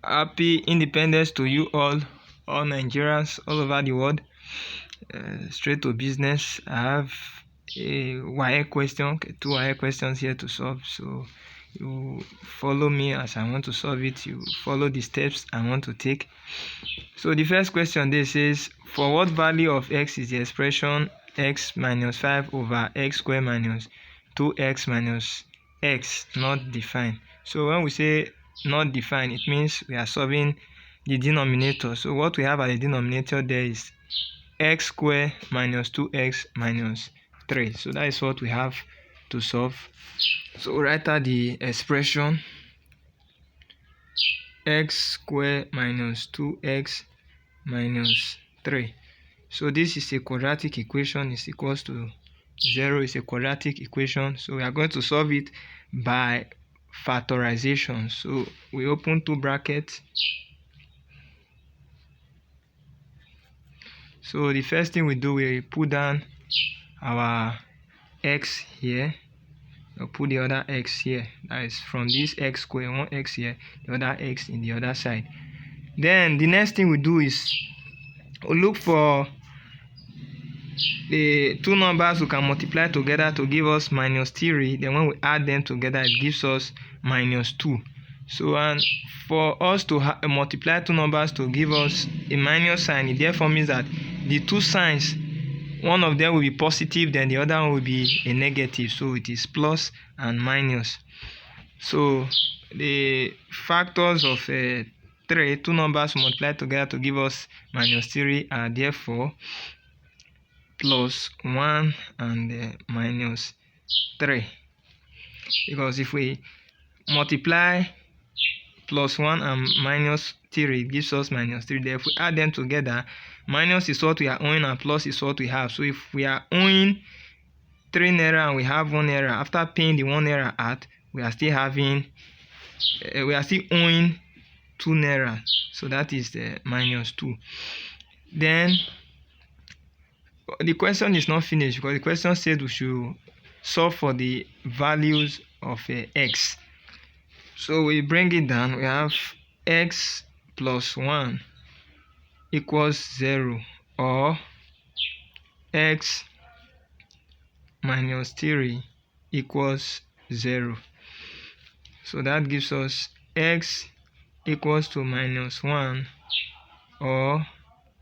Happy Independence to you all Nigerians all over the world. Straight to business. I have a waec question, two waec questions here to solve. So you follow me as I want to solve it. You follow the steps I want to take. So the first question there says, for what value of x is the expression x minus 5 over x squared minus 2x minus x not defined? So when we say not defined, it means we are solving the denominator. So what we have at the denominator there is x squared minus 2x minus 3. So that is what we have to solve. So write out the expression x squared minus 2x minus 3. So this is a quadratic equation, is equals to 0, is a quadratic equation. So we are going to solve it by factorization. So we open two brackets. So the first thing we do, we put down our x here. We'll put the other x here. That is from this x squared, one x here, the other x in the other side. Then the next thing we do is we look for the two numbers we can multiply together to give us minus 3. Then when we add them together, it gives us minus 2. So and for us to multiply two numbers to give us a minus sign, it therefore means that the two signs, one of them will be positive, then the other one will be a negative. So it is plus and minus. So the factors of 3, two numbers multiplied together to give us minus 3 are therefore plus 1 and minus 3. Because if we multiply plus 1 and minus 3, it gives us minus 3. Then if we add them together, minus is what we are owing and plus is what we have. So if we are owing 3 naira and we have 1 naira, after paying the 1 naira out, we are still having we are still owing 2 naira. So that is the minus 2. Then the question is not finished, because the question said we should solve for the values of x. So we bring it down. We have x plus 1 equals 0, or x minus 3 equals 0. So that gives us x equals to minus 1, or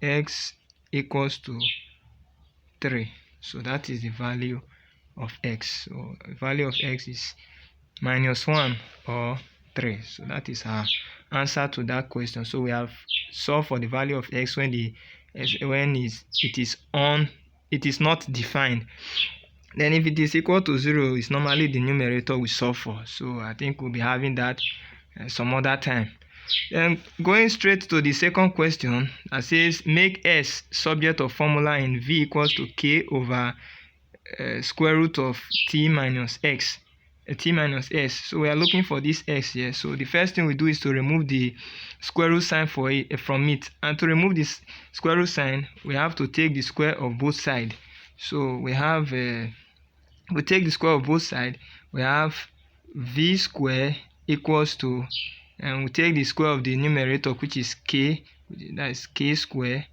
x equals to 3. So that is the value of x. So the value of x is minus 1 or 3. So that is our answer to that question. So we have solved for the value of x when it is not defined. Then if it is equal to 0, it's normally the numerator we solve for. So I think we'll be having that some other time. Then going straight to the second question that says, make s subject of formula in v equals to k over square root of t minus x, t minus s. So we are looking for this x here. So the first thing we do is to remove the square root sign from it. And to remove this square root sign, we have to take the square of both sides. So we have we take the square of both sides. We have v square equals to, and we take the square of the numerator, which is k, that is k square,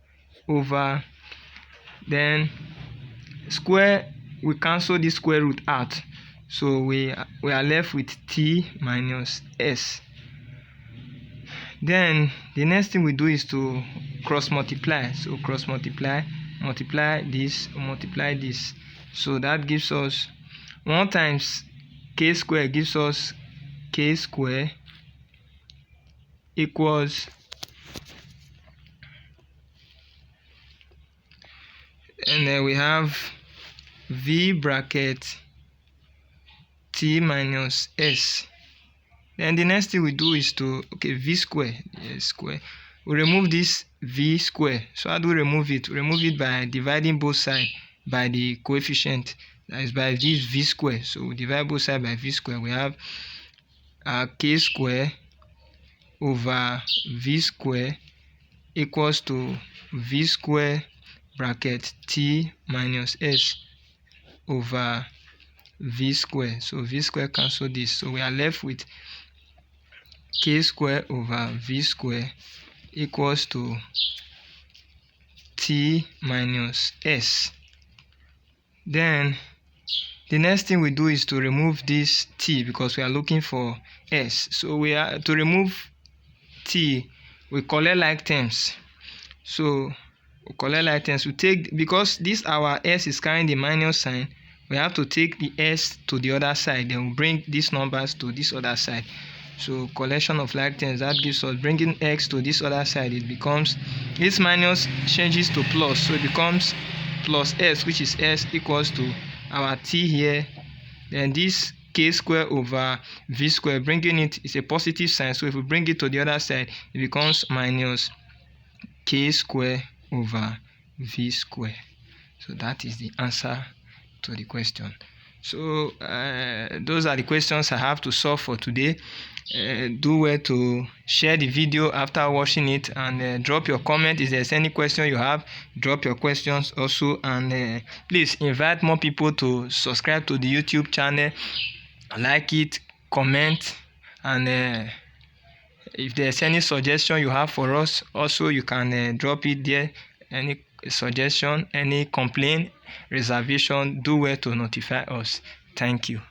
over, then square, we cancel this square root out. So we are left with t minus s. Then the next thing we do is to cross multiply. So cross multiply, multiply this, multiply this. So that gives us 1 times k square gives us k square equals, and then we have v bracket t minus s. Then the next thing we do is to, v square, square. We remove this v square. So how do we remove it? We remove it by dividing both sides by the coefficient, that is by this v square. So we divide both sides by v square. We have k square over v square equals to v square bracket t minus s over v square. So v square cancel this. So we are left with k square over v square equals to t minus s. Then the next thing we do is to remove this t because we are looking for s. So we are to remove t, we collect like terms. So we collect like terms. We take, because this our s is carrying the minus sign, we have to take the s to the other side, then we bring these numbers to this other side. So collection of like terms, that gives us, bringing x to this other side, it becomes, this minus changes to plus, so it becomes plus s, which is s equals to our t here. Then this k square over v square, bringing it is a positive sign, so if we bring it to the other side, it becomes minus k square over v square. So that is the answer to the question. So those are the questions I have to solve for today. Do well to share the video after watching it, and drop your comment. If there's any question you have, drop your questions also, and please invite more people to subscribe to the YouTube channel, like it, comment, and if there's any suggestion you have for us, also you can drop it there. Any suggestion, any complaint, reservation, do well to notify us. Thank you.